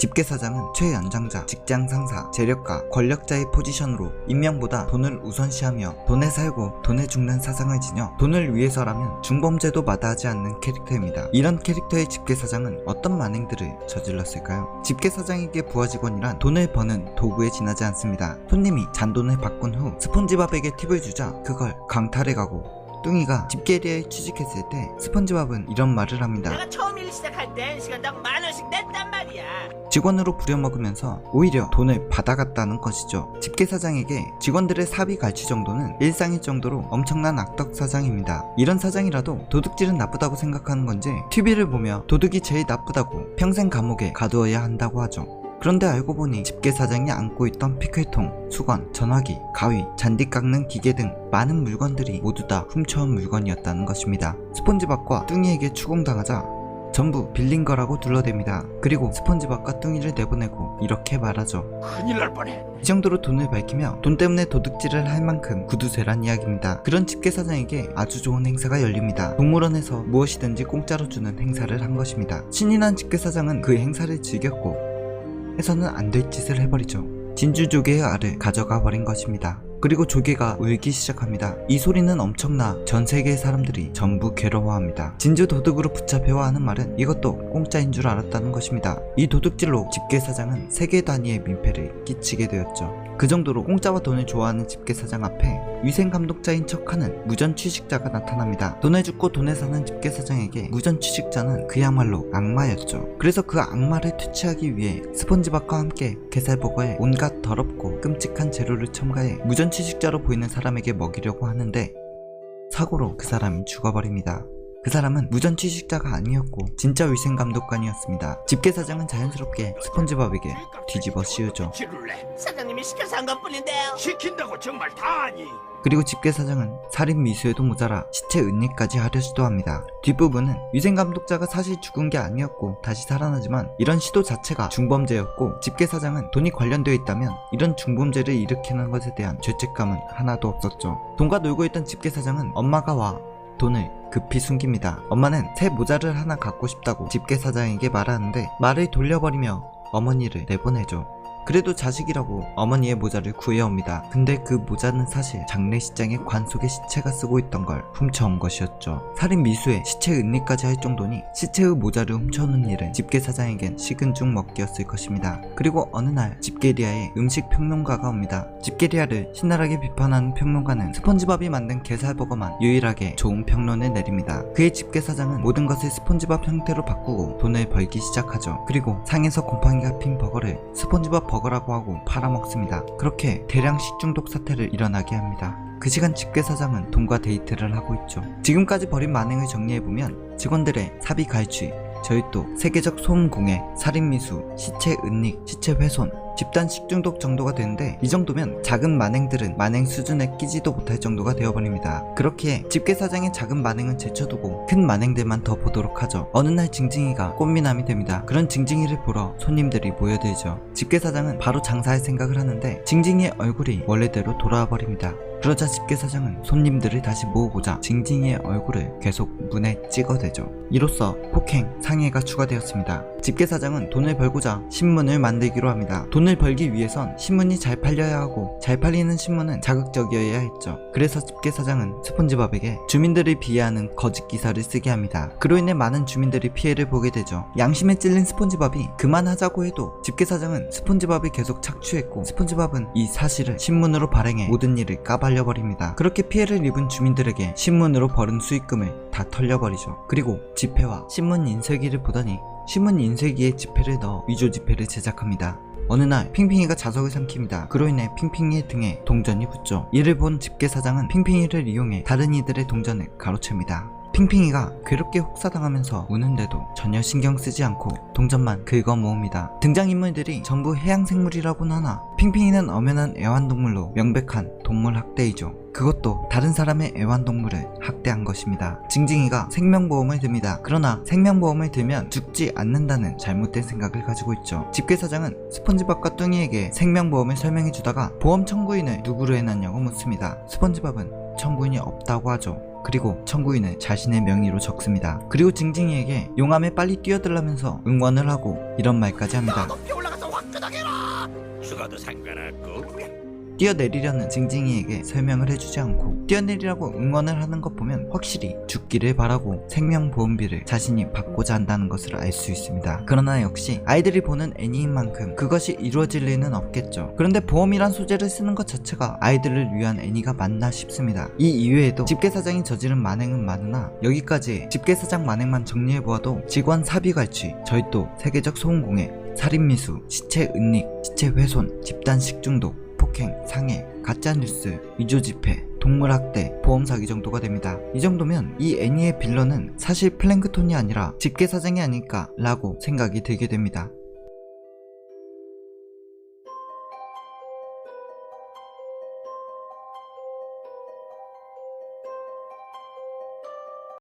집게사장은 최연장자, 직장 상사, 재력가, 권력자의 포지션으로 인명보다 돈을 우선시하며 돈에 살고 돈에 죽는 사상을 지녀 돈을 위해서라면 중범죄도 마다하지 않는 캐릭터입니다. 이런 캐릭터의 집게사장은 어떤 만행들을 저질렀을까요? 집게사장에게 부하직원이란 돈을 버는 도구에 지나지 않습니다. 손님이 잔돈을 바꾼 후 스폰지밥에게 팁을 주자 그걸 강탈해 가고, 뚱이가 집게리아에 취직했을 때 스펀지밥은 이런 말을 합니다. 내가 처음 일 시작할 땐 시간당 10,000원씩 냈단 말이야. 직원으로 부려먹으면서 오히려 돈을 받아갔다는 것이죠. 집게사장에게 직원들의 사비 갈취 정도는 일상일 정도로 엄청난 악덕 사장입니다. 이런 사장이라도 도둑질은 나쁘다고 생각하는 건지 TV를 보며 도둑이 제일 나쁘다고 평생 감옥에 가두어야 한다고 하죠. 그런데 알고 보니 집게사장이 안고 있던 피클통, 수건, 전화기, 가위, 잔디 깎는 기계 등 많은 물건들이 모두 다 훔쳐온 물건이었다는 것입니다. 스폰지밥과 뚱이에게 추궁당하자 전부 빌린 거라고 둘러댑니다. 그리고 스폰지밥과 뚱이를 내보내고 이렇게 말하죠. 큰일 날 뻔해. 이 정도로 돈을 밝히며 돈 때문에 도둑질을 할 만큼 구두쇠란 이야기입니다. 그런 집게사장에게 아주 좋은 행사가 열립니다. 동물원에서 무엇이든지 공짜로 주는 행사를 한 것입니다. 신이 난 집게사장은 그 행사를 즐겼고 해서는 안 될 짓을 해버리죠. 진주조개의 알을 가져가 버린 것입니다. 그리고 조개가 울기 시작합니다. 이 소리는 엄청나 전 세계의 사람들이 전부 괴로워합니다. 진주 도둑으로 붙잡혀와 하는 말은 이것도 공짜인 줄 알았다는 것입니다. 이 도둑질로 집게사장은 세계 단위의 민폐를 끼치게 되었죠. 그 정도로 공짜와 돈을 좋아하는 집게사장 앞에 위생감독자인 척하는 무전취직자가 나타납니다. 돈을 줍고 돈에 사는 집게사장에게 무전취직자는 그야말로 악마였죠. 그래서 그 악마를 퇴치하기 위해 스폰지밥과 함께 게살버거에 온갖 더럽고 끔찍한 재료를 첨가해 무전취직자로 보이는 사람에게 먹이려고 하는데 사고로 그 사람이 죽어버립니다. 그 사람은 무전취직자가 아니었고 진짜 위생감독관이었습니다. 집게사장은 자연스럽게 스폰지밥에게 뒤집어 씌우죠. 사장님이 시켜서 한 것뿐인데요. 시킨다고 정말 다 하니? 그리고 집게사장은 살인 미수에도 모자라 시체 은닉까지 하려 시도합니다. 뒷부분은 위생감독자가 사실 죽은 게 아니었고 다시 살아나지만 이런 시도 자체가 중범죄였고 집게사장은 돈이 관련되어 있다면 이런 중범죄를 일으키는 것에 대한 죄책감은 하나도 없었죠. 돈과 놀고 있던 집게사장은 엄마가 와 돈을 급히 숨깁니다. 엄마는 새 모자를 하나 갖고 싶다고 집게사장에게 말하는데 말을 돌려버리며 어머니를 내보내죠. 그래도 자식이라고 어머니의 모자를 구해옵니다. 근데 그 모자는 사실 장례식장에 관 속에 시체가 쓰고 있던 걸 훔쳐온 것이었죠. 살인 미수에 시체 은닉까지 할 정도니 시체의 모자를 훔쳐오는 일은 집게사장에겐 식은 죽 먹기였을 것입니다. 그리고 어느 날 집게리아에 음식 평론가가 옵니다. 집게리아를 신랄하게 비판하는 평론가는 스폰지밥이 만든 게살버거만 유일하게 좋은 평론을 내립니다. 그의 집게사장은 모든 것을 스폰지밥 형태로 바꾸고 돈을 벌기 시작하죠. 그리고 상에서 곰팡이가 핀 버거를 스폰지밥 버거라고 하고 팔아먹습니다. 그렇게 대량 식중독 사태를 일어나게 합니다. 그 시간 집게사장은 돈과 데이트를 하고 있죠. 지금까지 벌인 만행을 정리해보면 직원들의 사비 갈취, 저윳도, 세계적 소음공해, 살인미수, 시체 은닉, 시체 훼손, 집단 식중독 정도가 되는데 이 정도면 작은 만행들은 만행 수준에 끼지도 못할 정도가 되어버립니다. 그렇게 집게사장의 작은 만행은 제쳐두고 큰 만행들만 더 보도록 하죠. 어느 날 징징이가 꽃미남이 됩니다. 그런 징징이를 보러 손님들이 모여들죠. 집게사장은 바로 장사할 생각을 하는데 징징이의 얼굴이 원래대로 돌아와 버립니다. 그러자 집게사장은 손님들을 다시 모으고자 징징이의 얼굴을 계속 문에 찍어대죠. 이로써 폭행, 상해가 추가되었습니다. 집게사장은 돈을 벌고자 신문을 만들기로 합니다. 돈을 벌기 위해선 신문이 잘 팔려야 하고 잘 팔리는 신문은 자극적이어야 했죠. 그래서 집게사장은 스폰지밥에게 주민들을 비하하는 거짓 기사를 쓰게 합니다. 그로 인해 많은 주민들이 피해를 보게 되죠. 양심에 찔린 스폰지밥이 그만하자고 해도 집게사장은 스폰지밥을 계속 착취했고 스폰지밥은 이 사실을 신문으로 발행해 모든 일을 까발려버립니다. 그렇게 피해를 입은 주민들에게 신문으로 벌은 수익금을 다 털려버리죠. 그리고 지폐와 신문 인쇄기를 보더니 신문 인쇄기에 지폐를 넣어 위조 지폐를 제작합니다. 어느 날 핑핑이가 자석을 삼킵니다. 그로 인해 핑핑이의 등에 동전이 붙죠. 이를 본 집게사장은 핑핑이를 이용해 다른 이들의 동전을 가로챕니다. 핑핑이가 괴롭게 혹사당하면서 우는데도 전혀 신경 쓰지 않고 동전만 긁어 모읍니다. 등장인물들이 전부 해양생물이라고는 하나 핑핑이는 엄연한 애완동물로 명백한 동물학대이죠. 그것도 다른 사람의 애완동물을 학대한 것입니다. 징징이가 생명보험을 듭니다. 그러나 생명보험을 들면 죽지 않는다는 잘못된 생각을 가지고 있죠. 집게사장은 스폰지밥과 뚱이에게 생명보험을 설명해주다가 보험 청구인을 누구로 해놨냐고 묻습니다. 스폰지밥은 청구인이 없다고 하죠. 그리고 청구인을 자신의 명의로 적습니다. 그리고 징징이에게 용암에 빨리 뛰어들라면서 응원을 하고 이런 말까지 합니다. 높이 올라가서 화끈하게라. 죽어도 상관없고. 뛰어내리려는 징징이에게 설명을 해주지 않고 뛰어내리라고 응원을 하는 것 보면 확실히 죽기를 바라고 생명보험비를 자신이 받고자 한다는 것을 알 수 있습니다. 그러나 역시 아이들이 보는 애니인 만큼 그것이 이루어질 리는 없겠죠. 그런데 보험이란 소재를 쓰는 것 자체가 아이들을 위한 애니가 맞나 싶습니다. 이 이외에도 집게사장이 저지른 만행은 많으나 여기까지 집게사장 만행만 정리해보아도 직원 사비갈취, 절도, 세계적 소음공해, 살인미수, 시체 은닉, 시체 훼손, 집단 식중독, 폭행, 상해, 가짜뉴스, 위조지폐, 동물학대, 보험사기 정도가 됩니다. 이 정도면 이 애니의 빌런은 사실 플랭크톤이 아니라 집게사장이 아닐까 라고 생각이 들게 됩니다.